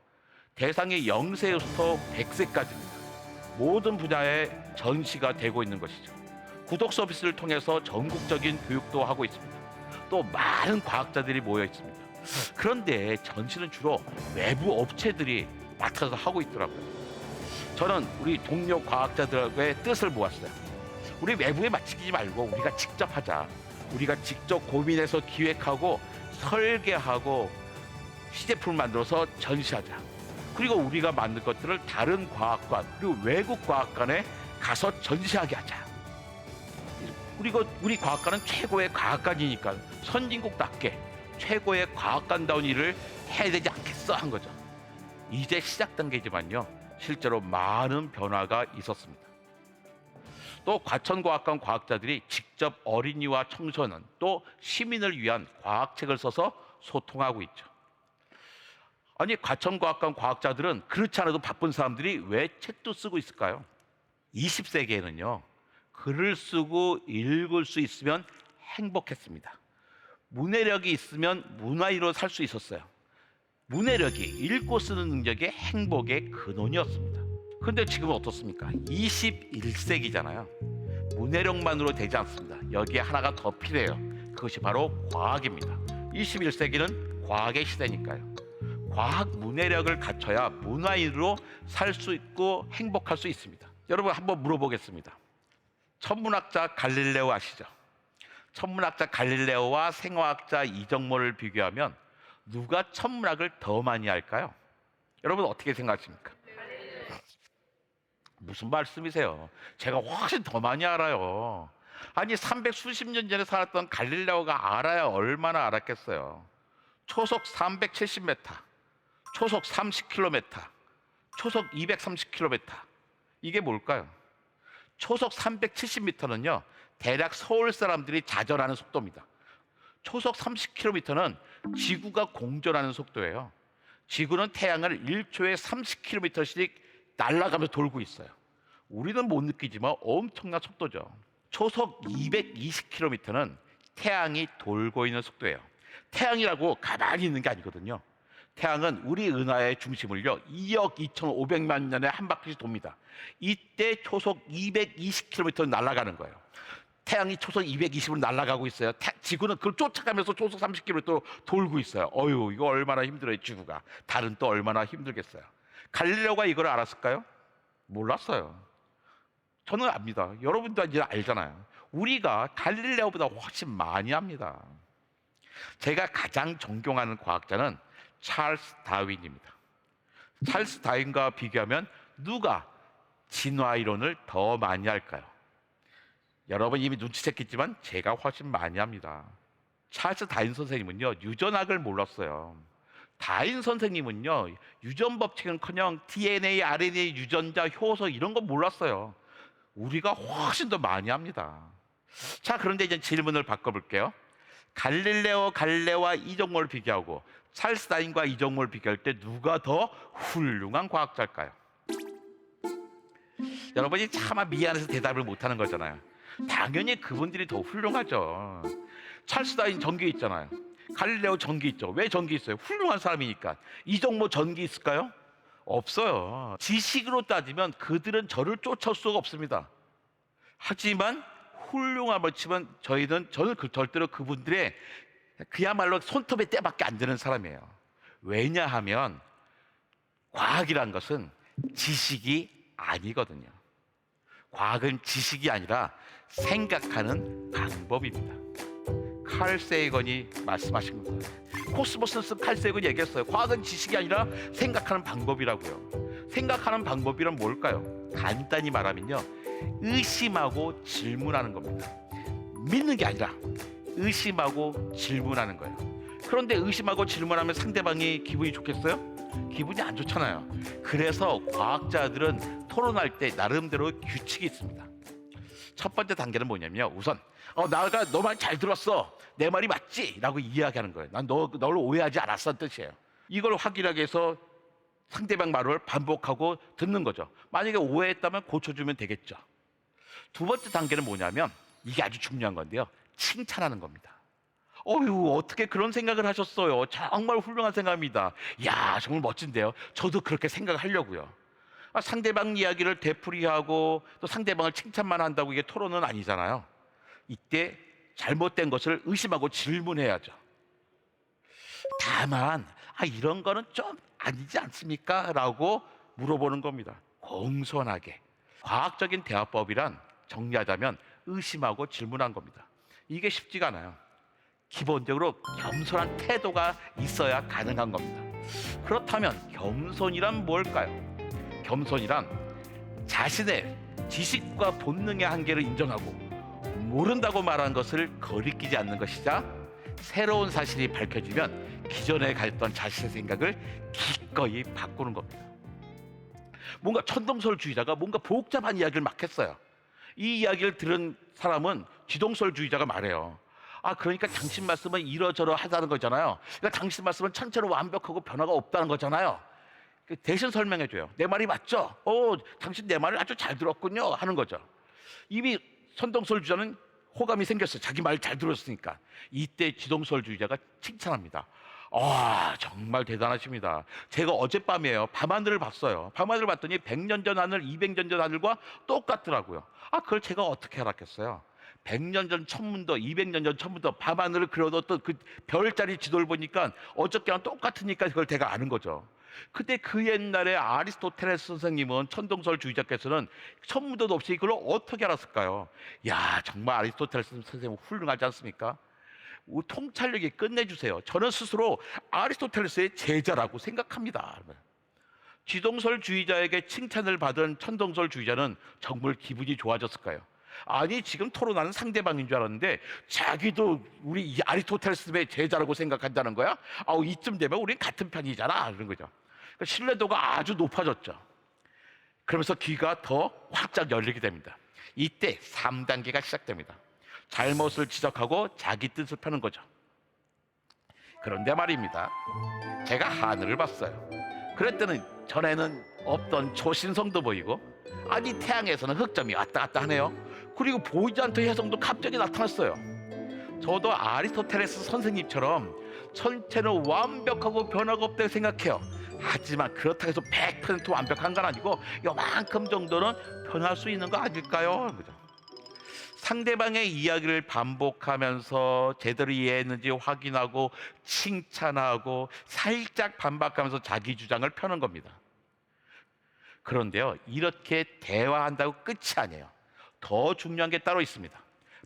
대상이 0세부터 100세까지입니다. 모든 분야에 전시가 되고 있는 것이죠. 구독 서비스를 통해서 전국적인 교육도 하고 있습니다. 또 많은 과학자들이 모여 있습니다. 그런데 전시는 주로 외부 업체들이 맡아서 하고 있더라고요. 저는 우리 동료 과학자들의 뜻을 모았어요. 우리 외부에 맡기지 말고 우리가 직접 하자. 우리가 직접 고민해서 기획하고 설계하고 시제품을 만들어서 전시하자. 그리고 우리가 만든 것들을 다른 과학관 그리고 외국 과학관에 가서 전시하게 하자. 그리고 우리 과학관은 최고의 과학관이니까 선진국답게 최고의 과학관다운 일을 해야 되지 않겠어 한 거죠. 이제 시작 단계지만요, 실제로 많은 변화가 있었습니다. 또 과천과학관 과학자들이 직접 어린이와 청소년 또 시민을 위한 과학책을 써서 소통하고 있죠. 아니, 과천과학관 과학자들은 그렇지 않아도 바쁜 사람들이 왜 책도 쓰고 있을까요? 20세기에는요, 글을 쓰고 읽을 수 있으면 행복했습니다. 문해력이 있으면 문화인으로 살 수 있었어요. 문해력이 읽고 쓰는 능력이 행복의 근원이었습니다. 그런데 지금은 어떻습니까? 21세기잖아요. 문해력만으로 되지 않습니다. 여기에 하나가 더 필요해요. 그것이 바로 과학입니다. 21세기는 과학의 시대니까요. 과학 문해력을 갖춰야 문화인으로 살 수 있고 행복할 수 있습니다. 여러분, 한번 물어보겠습니다. 천문학자 갈릴레오 아시죠? 천문학자 갈릴레오와 생화학자 이정모를 비교하면 누가 천문학을 더 많이 할까요? 여러분, 어떻게 생각하십니까? 무슨 말씀이세요? 제가 훨씬 더 많이 알아요. 아니, 300수십 년 전에 살았던 갈릴레오가 알아야 얼마나 알았겠어요. 초속 370m, 초속 30km, 초속 230km. 이게 뭘까요? 초속 370m는요, 대략 서울 사람들이 자전하는 속도입니다. 초속 30km는 지구가 공전하는 속도예요. 지구는 태양을 1초에 30km씩 날아가면서 돌고 있어요. 우리는 못 느끼지만 엄청난 속도죠. 초속 220km는 태양이 돌고 있는 속도예요. 태양이라고 가만히 있는 게 아니거든요. 태양은 우리 은하의 중심을요 2억 2,500만 년에 한 바퀴씩 돕니다. 이때 초속 220km 날아가는 거예요. 태양이 초속 220으로 날아가고 있어요. 지구는 그걸 쫓아가면서 초속 30km 돌고 있어요. 어휴, 이거 얼마나 힘들어요, 지구가. 달은 또 얼마나 힘들겠어요. 갈릴레오가 이걸 알았을까요? 몰랐어요. 저는 압니다. 여러분도 이제 알잖아요. 우리가 갈릴레오보다 훨씬 많이 합니다. 제가 가장 존경하는 과학자는 찰스 다윈입니다. 찰스 다윈과 비교하면 누가 진화 이론을 더 많이 할까요? 여러분 이미 눈치챘겠지만 제가 훨씬 많이 합니다. 찰스 다윈 선생님은요, 유전학을 몰랐어요. 다윈 선생님은요, 유전 법칙은커녕 DNA, RNA, 유전자, 효소 이런 거 몰랐어요. 우리가 훨씬 더 많이 합니다. 자, 그런데 이제 질문을 바꿔볼게요. 갈릴레오 갈릴레와 이종모를 비교하고 찰스 다윈과 이종모를 비교할 때 누가 더 훌륭한 과학자일까요? 여러분이 차마 미안해서 대답을 못하는 거잖아요. 당연히 그분들이 더 훌륭하죠. 찰스 다윈 전기 있잖아요. 갈릴레오 전기 있죠. 왜 전기 있어요? 훌륭한 사람이니까. 이종모 전기 있을까요? 없어요. 지식으로 따지면 그들은 저를 쫓아올 수가 없습니다. 하지만 훌륭함을 치면 저는 절대로 그분들의 그야말로 손톱에 때밖에 안 되는 사람이에요. 왜냐하면 과학이란 것은 지식이 아니거든요. 과학은 지식이 아니라 생각하는 방법입니다. 칼 세이건이 말씀하신 겁니다. 코스모스 쓴 칼 세이건이 얘기했어요. 과학은 지식이 아니라 생각하는 방법이라고요. 생각하는 방법이란 뭘까요? 간단히 말하면요, 의심하고 질문하는 겁니다. 믿는 게 아니라 의심하고 질문하는 거예요. 그런데 의심하고 질문하면 상대방이 기분이 좋겠어요? 기분이 안 좋잖아요. 그래서 과학자들은 토론할 때 나름대로 규칙이 있습니다. 첫 번째 단계는 뭐냐면요, 우선 나가 너 말 잘 들었어, 내 말이 맞지? 라고 이야기하는 거예요. 난 너를 오해하지 않았어 뜻이에요. 이걸 확인하기 위해서 상대방 말을 반복하고 듣는 거죠. 만약에 오해했다면 고쳐주면 되겠죠. 두 번째 단계는 뭐냐면, 이게 아주 중요한 건데요, 칭찬하는 겁니다. 어휴, 어떻게 그런 생각을 하셨어요? 정말 훌륭한 생각입니다. 야, 정말 멋진데요. 저도 그렇게 생각하려고요. 상대방 이야기를 되풀이하고 또 상대방을 칭찬만 한다고 이게 토론은 아니잖아요. 이때 잘못된 것을 의심하고 질문해야죠. 다만 이런 거는 좀 아니지 않습니까? 라고 물어보는 겁니다. 공손하게. 과학적인 대화법이란 정리하자면 의심하고 질문한 겁니다. 이게 쉽지가 않아요. 기본적으로 겸손한 태도가 있어야 가능한 겁니다. 그렇다면 겸손이란 뭘까요? 겸손이란 자신의 지식과 본능의 한계를 인정하고 모른다고 말한 것을 거리끼지 않는 것이자, 새로운 사실이 밝혀지면 기존에 가졌던 자신의 생각을 기꺼이 바꾸는 겁니다. 뭔가 천동설주의자가 뭔가 복잡한 이야기를 막 했어요. 이 이야기를 들은 사람은 지동설주의자가 말해요. 그러니까 당신 말씀은 이러저러 하다는 거잖아요. 그러니까 당신 말씀은 천체로 완벽하고 변화가 없다는 거잖아요. 대신 설명해줘요. 내 말이 맞죠? 당신 내 말을 아주 잘 들었군요 하는 거죠. 이미 선동설주의자는 호감이 생겼어요. 자기 말 잘 들었으니까. 이때 지동설주의자가 칭찬합니다. 정말 대단하십니다. 제가 어젯밤이에요. 밤하늘을 봤어요. 밤하늘을 봤더니 100년 전 하늘, 200년 전 하늘과 똑같더라고요. 그걸 제가 어떻게 알았겠어요? 100년 전 천문도, 200년 전 천문도 밤하늘을 그려뒀던 그 별자리 지도를 보니까 어저께랑 똑같으니까 그걸 제가 아는 거죠. 그때 그 옛날에 아리스토텔레스 선생님은, 천동설주의자께서는 천문도도 없이 그걸 어떻게 알았을까요? 야, 정말 아리스토텔레스 선생님 훌륭하지 않습니까? 통찰력이 끝내주세요. 저는 스스로 아리스토텔레스의 제자라고 생각합니다. 지동설주의자에게 칭찬을 받은 천동설주의자는 정말 기분이 좋아졌을까요? 아니, 지금 토론하는 상대방인 줄 알았는데 자기도 우리 아리스토텔레스의 제자라고 생각한다는 거야? 이쯤 되면 우린 같은 편이잖아, 그런 거죠. 그러니까 신뢰도가 아주 높아졌죠. 그러면서 귀가 더 활짝 열리게 됩니다. 이때 3단계가 시작됩니다. 잘못을 지적하고 자기 뜻을 펴는 거죠. 그런데 말입니다, 제가 하늘을 봤어요. 그랬더니 전에는 없던 초신성도 보이고, 태양에서는 흑점이 왔다 갔다 하네요. 그리고 보이지 않던 혜성도 갑자기 나타났어요. 저도 아리스토텔레스 선생님처럼 천체는 완벽하고 변화가 없다고 생각해요. 하지만 그렇다고 해서 100% 완벽한 건 아니고 요만큼 정도는 변할 수 있는 거 아닐까요? 그죠? 상대방의 이야기를 반복하면서 제대로 이해했는지 확인하고 칭찬하고 살짝 반박하면서 자기 주장을 펴는 겁니다. 그런데요, 이렇게 대화한다고 끝이 아니에요. 더 중요한 게 따로 있습니다.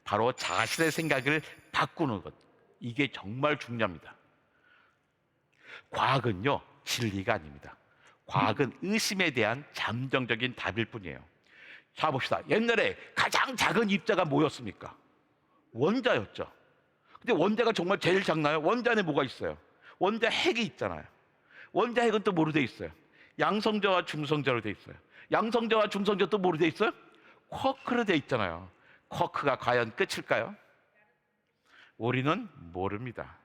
바로 자신의 생각을 바꾸는 것. 이게 정말 중요합니다. 과학은요, 진리가 아닙니다. 과학은 의심에 대한 잠정적인 답일 뿐이에요. 자, 봅시다. 옛날에 가장 작은 입자가 뭐였습니까? 원자였죠. 근데 원자가 정말 제일 작나요? 원자 안에 뭐가 있어요? 원자 핵이 있잖아요. 원자핵은 또 뭐로 돼 있어요? 양성자와 중성자로 돼 있어요. 양성자와 중성자 또 뭐로 돼 있어요? 쿼크로 돼 있잖아요. 쿼크가 과연 끝일까요? 우리는 모릅니다.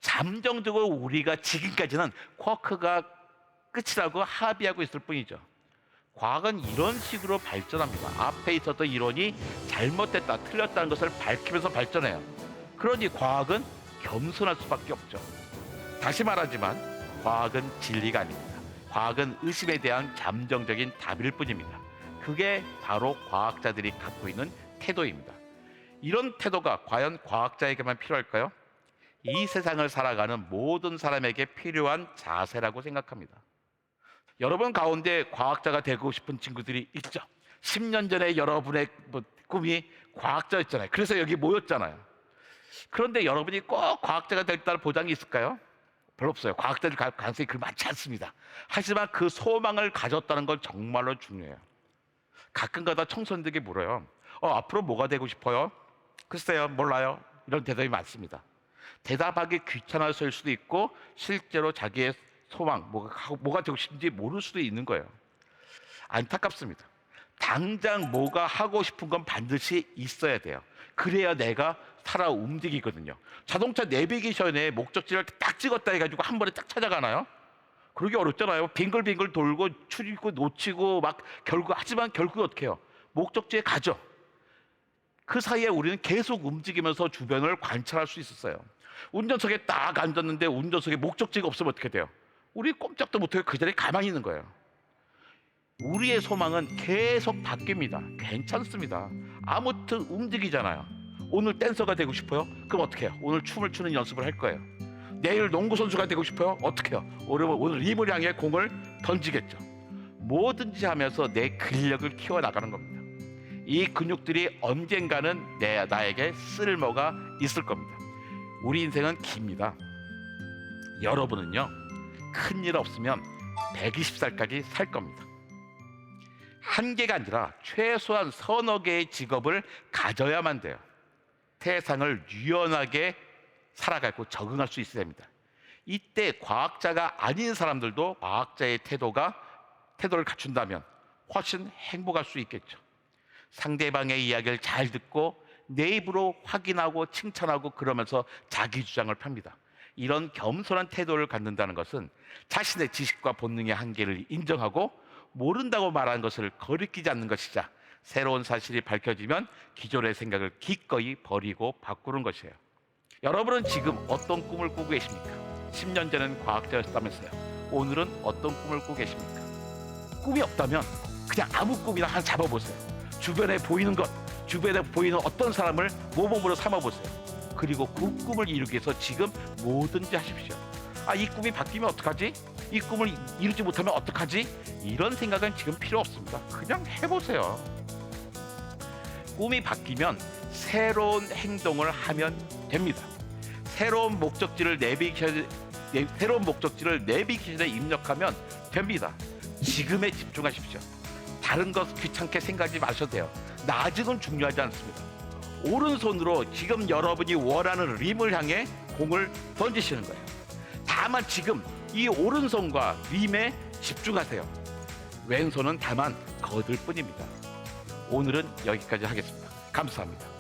잠정적으로 우리가 지금까지는 쿼크가 끝이라고 합의하고 있을 뿐이죠. 과학은 이런 식으로 발전합니다. 앞에 있었던 이론이 잘못됐다, 틀렸다는 것을 밝히면서 발전해요. 그러니 과학은 겸손할 수밖에 없죠. 다시 말하지만 과학은 진리가 아닙니다. 과학은 의심에 대한 잠정적인 답일 뿐입니다. 그게 바로 과학자들이 갖고 있는 태도입니다. 이런 태도가 과연 과학자에게만 필요할까요? 이 세상을 살아가는 모든 사람에게 필요한 자세라고 생각합니다. 여러분 가운데 과학자가 되고 싶은 친구들이 있죠. 10년 전에 여러분의 꿈이 과학자였잖아요. 그래서 여기 모였잖아요. 그런데 여러분이 꼭 과학자가 될 보장이 있을까요? 별로 없어요. 과학자들 가능성이 그리 많지 않습니다. 하지만 그 소망을 가졌다는 건 정말로 중요해요. 가끔가다 청소년들에게 물어요. 앞으로 뭐가 되고 싶어요? 글쎄요, 몰라요. 이런 대답이 많습니다. 대답하기 귀찮아서일 수도 있고 실제로 자기의 소망, 뭐가 되고 싶은지 모를 수도 있는 거예요. 안타깝습니다. 당장 뭐가 하고 싶은 건 반드시 있어야 돼요. 그래야 내가 살아 움직이거든요. 자동차 내비게이션에 목적지를 딱 찍었다 해가지고 한 번에 딱 찾아가나요? 그러기 어렵잖아요. 빙글빙글 돌고 추리고 놓치고 하지만 결국 어떻게 해요? 목적지에 가죠. 그 사이에 우리는 계속 움직이면서 주변을 관찰할 수 있었어요. 운전석에 딱 앉았는데 운전석에 목적지가 없으면 어떻게 돼요? 우리 꼼짝도 못하고 그 자리에 가만히 있는 거예요. 우리의 소망은 계속 바뀝니다. 괜찮습니다. 아무튼 움직이잖아요. 오늘 댄서가 되고 싶어요? 그럼 어떻게 해요? 오늘 춤을 추는 연습을 할 거예요. 내일 농구 선수가 되고 싶어요? 어떻게 해요? 오늘 림을 향해 공을 던지겠죠. 뭐든지 하면서 내 근력을 키워나가는 겁니다. 이 근육들이 언젠가는 나에게 쓸모가 있을 겁니다. 우리 인생은 깁니다. 여러분은요, 큰일 없으면 120살까지 살 겁니다. 한 개가 아니라 최소한 서너 개의 직업을 가져야만 돼요. 세상을 유연하게 살아가고 적응할 수 있어야 됩니다. 이때 과학자가 아닌 사람들도 과학자의 태도를 갖춘다면 훨씬 행복할 수 있겠죠. 상대방의 이야기를 잘 듣고 내 입으로 확인하고 칭찬하고 그러면서 자기 주장을 펴니다. 이런 겸손한 태도를 갖는다는 것은 자신의 지식과 본능의 한계를 인정하고 모른다고 말하는 것을 거리끼지 않는 것이자 새로운 사실이 밝혀지면 기존의 생각을 기꺼이 버리고 바꾸는 것이에요. 여러분은 지금 어떤 꿈을 꾸고 계십니까? 10년 전엔 과학자였다면서요. 오늘은 어떤 꿈을 꾸고 계십니까? 꿈이 없다면 그냥 아무 꿈이나 하나 잡아보세요. 주변에 보이는 것, 주변에 보이는 어떤 사람을 모범으로 삼아보세요. 그리고 그 꿈을 이루기 위해서 지금 뭐든지 하십시오. 이 꿈이 바뀌면 어떡하지? 이 꿈을 이루지 못하면 어떡하지? 이런 생각은 지금 필요 없습니다. 그냥 해보세요. 꿈이 바뀌면 새로운 행동을 하면 됩니다. 새로운 목적지를 내비게이션에 입력하면 됩니다. 지금에 집중하십시오. 다른 것 귀찮게 생각하지 마셔도 돼요. 나중은 중요하지 않습니다. 오른손으로 지금 여러분이 원하는 림을 향해 공을 던지시는 거예요. 다만 지금 이 오른손과 림에 집중하세요. 왼손은 다만 거들 뿐입니다. 오늘은 여기까지 하겠습니다. 감사합니다.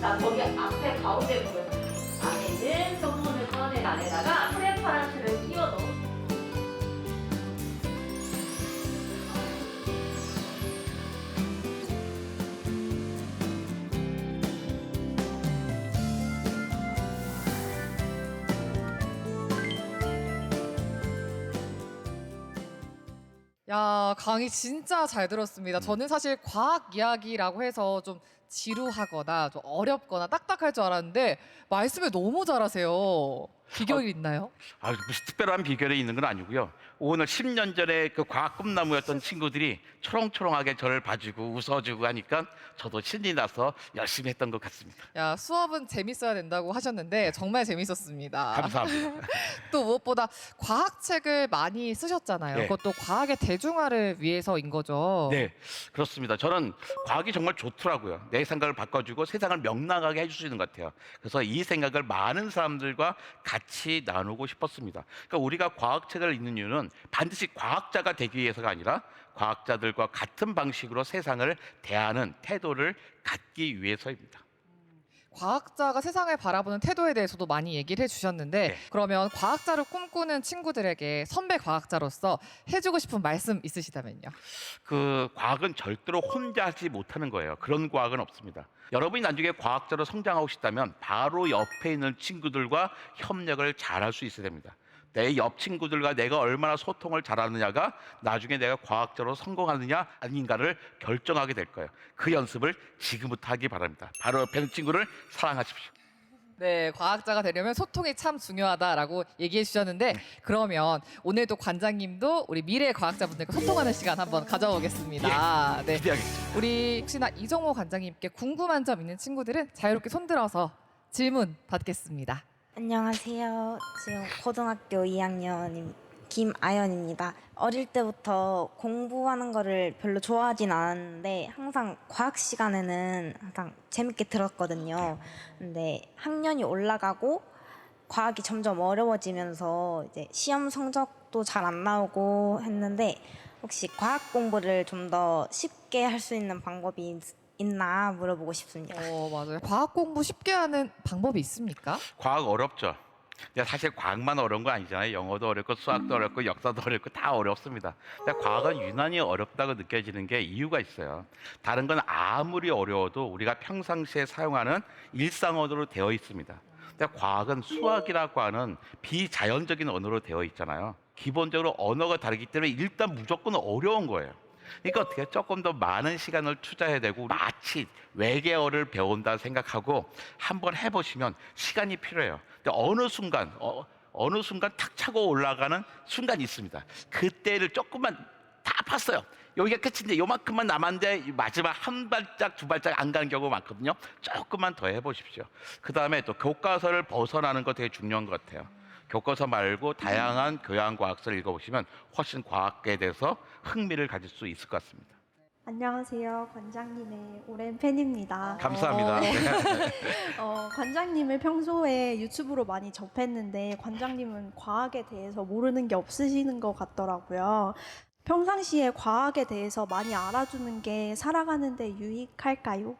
자, 거기 앞에 가운데 보면 안에 있는 소문을 꺼낸 안에다가 프레파라트를 끼워 넣어. 야, 강의 진짜 잘 들었습니다. 저는 사실 과학 이야기라고 해서 좀 지루하거나 좀 어렵거나 딱딱할 줄 알았는데 말씀을 너무 잘하세요. 비결이 있나요? 무슨 특별한 비결이 있는 건 아니고요. 오늘 10년 전에 그 과학 꿈나무였던 친구들이 초롱초롱하게 저를 봐주고 웃어주고 하니까 저도 신이 나서 열심히 했던 것 같습니다. 야, 수업은 재밌어야 된다고 하셨는데 정말 재밌었습니다. 감사합니다. 또 무엇보다 과학책을 많이 쓰셨잖아요. 네. 그것도 과학의 대중화를 위해서인 거죠. 네, 그렇습니다. 저는 과학이 정말 좋더라고요. 내 생각을 바꿔주고 세상을 명랑하게 해줄 수 있는 것 같아요. 그래서 이 생각을 많은 사람들과 같이 나누고 싶었습니다. 그러니까 우리가 과학책을 읽는 이유는 반드시 과학자가 되기 위해서가 아니라 과학자들과 같은 방식으로 세상을 대하는 태도를 갖기 위해서입니다. 과학자가 세상을 바라보는 태도에 대해서도 많이 얘기를 해주셨는데 네. 그러면 과학자를 꿈꾸는 친구들에게 선배 과학자로서 해주고 싶은 말씀 있으시다면요? 그 과학은 절대로 혼자 하지 못하는 거예요. 그런 과학은 없습니다. 여러분이 나중에 과학자로 성장하고 싶다면 바로 옆에 있는 친구들과 협력을 잘할 수 있어야 됩니다. 내 옆 친구들과 내가 얼마나 소통을 잘하느냐가 나중에 내가 과학자로 성공하느냐 아닌가를 결정하게 될 거예요. 그 연습을 지금부터 하기 바랍니다. 바로 옆에 있는 친구를 사랑하십시오. 네, 과학자가 되려면 소통이 참 중요하다라고 얘기해 주셨는데 그러면 오늘도 관장님도 우리 미래 과학자분들과 소통하는 시간 한번 가져보겠습니다. 네, 기대하겠습니다. 우리 혹시나 이정호 관장님께 궁금한 점 있는 친구들은 자유롭게 손들어서 질문 받겠습니다. 안녕하세요. 지금 고등학교 2학년인 김아연입니다. 어릴 때부터 공부하는 거를 별로 좋아하진 않았는데 항상 과학 시간에는 항상 재밌게 들었거든요. 근데 학년이 올라가고 과학이 점점 어려워지면서 이제 시험 성적도 잘 안 나오고 했는데 혹시 과학 공부를 좀 더 쉽게 할 수 있는 방법이 있나 물어보고 싶습니다. 맞아요. 과학 공부 쉽게 하는 방법이 있습니까? 과학 어렵죠. 근데 사실 과학만 어려운 거 아니잖아요. 영어도 어렵고 수학도 어렵고 역사도 어렵고 다 어렵습니다. 근데 과학은 유난히 어렵다고 느껴지는 게 이유가 있어요. 다른 건 아무리 어려워도 우리가 평상시에 사용하는 일상 언어로 되어 있습니다. 근데 과학은 수학이라고 하는 비자연적인 언어로 되어 있잖아요. 기본적으로 언어가 다르기 때문에 일단 무조건 어려운 거예요. 그러니까 어떻게 조금 더 많은 시간을 투자해야 되고 마치 외계어를 배운다 생각하고 한번 해보시면 시간이 필요해요. 근데 어느 순간 탁 차고 올라가는 순간이 있습니다. 그때를 조금만 다 팠어요. 여기가 끝인데 요만큼만 남았는데 마지막 한 발짝 두 발짝 안 가는 경우가 많거든요. 조금만 더 해보십시오. 그 다음에 또 교과서를 벗어나는 거 되게 중요한 것 같아요. 교과서 말고 다양한 교양 과학서를 읽어보시면 훨씬 과학에 대해서 흥미를 가질 수 있을 것 같습니다. 안녕하세요. 관장님의 오랜 팬입니다. 감사합니다. 관장님을 평소에 유튜브로 많이 접했는데 관장님은 과학에 대해서 모르는 게 없으시는 것 같더라고요. 평상시에 과학에 대해서 많이 알아주는 게 살아가는 데 유익할까요?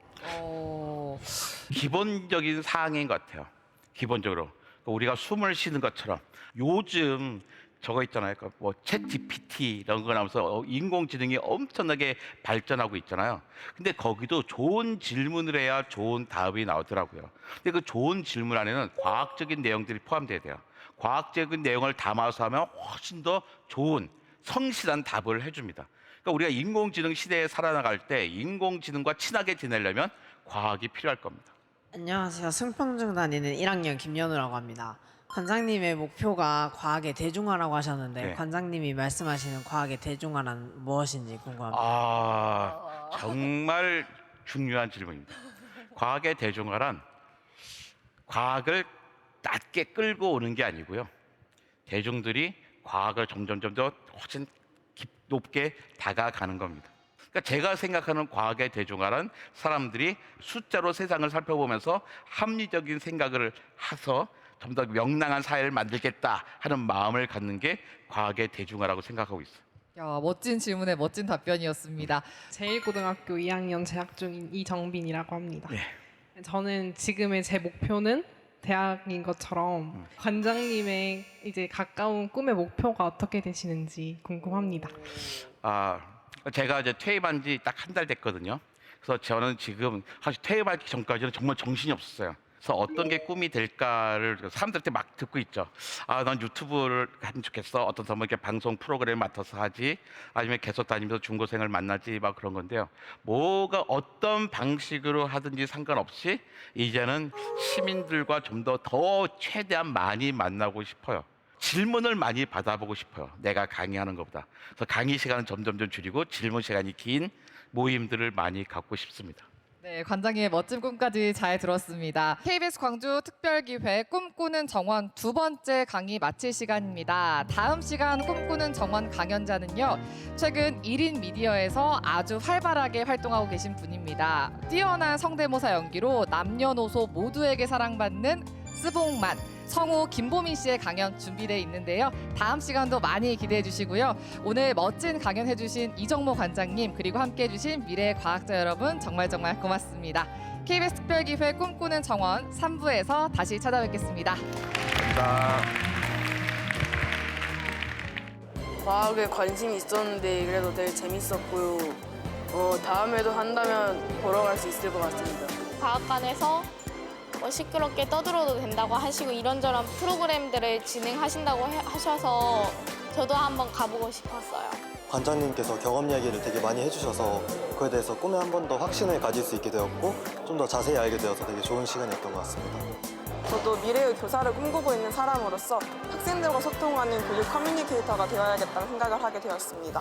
기본적인 사항인 것 같아요. 기본적으로 우리가 숨을 쉬는 것처럼 요즘 저거 있잖아요. 챗 GPT 이런 거 나오면서 인공지능이 엄청나게 발전하고 있잖아요. 근데 거기도 좋은 질문을 해야 좋은 답이 나오더라고요. 근데 그 좋은 질문 안에는 과학적인 내용들이 포함돼야 돼요. 과학적인 내용을 담아서 하면 훨씬 더 좋은 성실한 답을 해줍니다. 그러니까 우리가 인공지능 시대에 살아나갈 때 인공지능과 친하게 지내려면 과학이 필요할 겁니다. 안녕하세요. 승평중 다니는 1학년 김연우라고 합니다. 관장님의 목표가 과학의 대중화라고 하셨는데 네. 관장님이 말씀하시는 과학의 대중화란 무엇인지 궁금합니다. 정말 중요한 질문입니다. 과학의 대중화란 과학을 낮게 끌고 오는 게 아니고요. 대중들이 과학을 점점 더 훨씬 높게 다가가는 겁니다. 그러니까 제가 생각하는 과학의 대중화란 사람들이 숫자로 세상을 살펴보면서 합리적인 생각을 해서 좀 더 명랑한 사회를 만들겠다 하는 마음을 갖는 게 과학의 대중화라고 생각하고 있어요. 야, 멋진 질문에 멋진 답변이었습니다. 제1고등학교 2학년 재학 중인 이정빈이라고 합니다. 네. 저는 지금의 제 목표는 대학인 것처럼 관장님의 이제 가까운 꿈의 목표가 어떻게 되시는지 궁금합니다. 제가 이제 퇴임한 지 딱 한 달 됐거든요. 그래서 저는 지금 사실 퇴임하기 전까지는 정말 정신이 없었어요. 그래서 어떤 게 꿈이 될까를 사람들한테 막 듣고 있죠. 아, 난 유튜브를 하면 좋겠어. 어떤 사람은 이렇게 방송 프로그램 맡아서 하지, 아니면 계속 다니면서 중고생을 만나지, 막 그런 건데요. 뭐가 어떤 방식으로 하든지 상관없이 이제는 시민들과 좀 더 최대한 많이 만나고 싶어요. 질문을 많이 받아보고 싶어요. 내가 강의하는 것보다. 그래서 강의 시간은 점점 줄이고 질문 시간이 긴 모임들을 많이 갖고 싶습니다. 네, 관장님의 멋진 꿈까지 잘 들었습니다. KBS 광주 특별기획 꿈꾸는 정원 두 번째 강의 마칠 시간입니다. 다음 시간 꿈꾸는 정원 강연자는요. 최근 1인 미디어에서 아주 활발하게 활동하고 계신 분입니다. 뛰어난 성대모사 연기로 남녀노소 모두에게 사랑받는 스봉만 성우 김보민 씨의 강연 준비되어 있는데요. 다음 시간도 많이 기대해 주시고요. 오늘 멋진 강연 해주신 이정모 관장님 그리고 함께해 주신 미래의 과학자 여러분 정말 고맙습니다. KBS 특별기획 꿈꾸는 정원 3부에서 다시 찾아뵙겠습니다. 감사합니다. 과학에 관심이 있었는데 그래도 되게 재밌었고요. 다음에도 한다면 보러 갈 수 있을 것 같습니다. 과학관에서 시끄럽게 떠들어도 된다고 하시고 이런저런 프로그램들을 진행하신다고 하셔서 저도 한번 가보고 싶었어요. 관장님께서 경험 이야기를 되게 많이 해주셔서 그에 대해서 꿈에 한 번 더 확신을 가질 수 있게 되었고 좀 더 자세히 알게 되어서 되게 좋은 시간이었던 것 같습니다. 저도 미래의 교사를 꿈꾸고 있는 사람으로서 학생들과 소통하는 교육 커뮤니케이터가 되어야겠다는 생각을 하게 되었습니다.